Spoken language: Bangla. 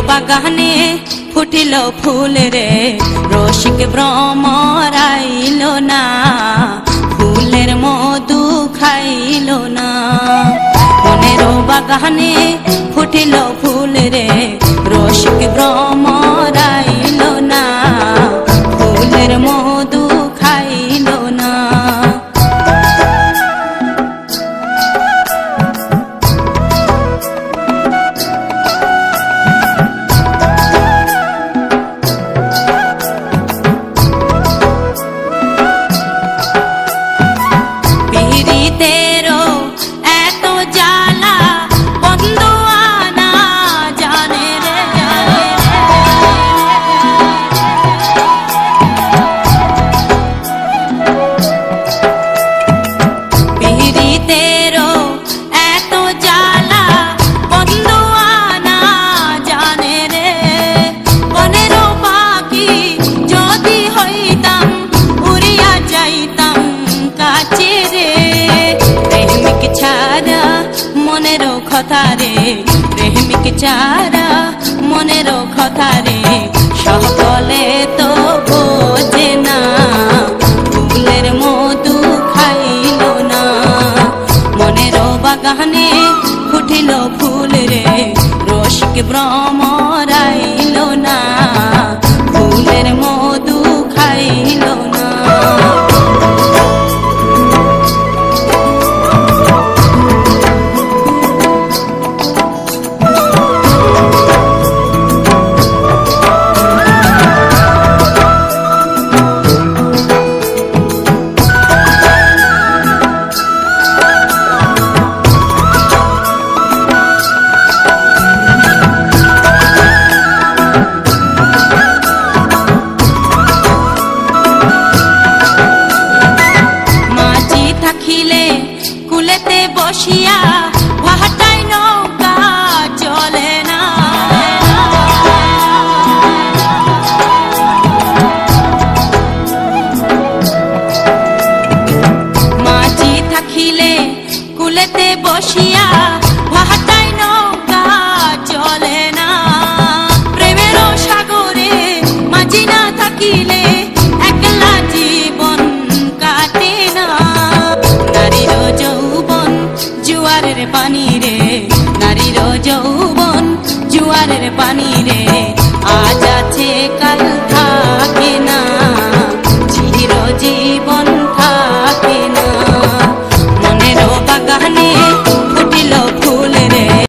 বাগানে ফুটিল ফুল রে, রসিক ভ্রমর আইল না, ফুলের মধু খাইল না। মনের বাগানে ফুটিল ফুল রে, রসিক ভ্রমর আইল না, ফুলের মধু খাইল না। কথারে প্রেমিক চারা মনের কথারে সকলে তো বোঝে না, ফুলের মধু খাইল না। মনের বাগানে ফুটিল ফুল রে, রসিক ভ্রমর আইল না, ফুলের মধু খাইল না। কুলেতে বসিয়া ভাটায় নৌকা চলে না, মাঝি থাকিলে কুলেতে বসিয়া ভাটায় নৌকা চলে না। প্রেমের সাগরে মাঝি না থাকিলে একলা জীবন কাটে না। নারীর যৌবন জুয়ারের পানি রে, নারীর যৌবন জুয়ারের পানি রে,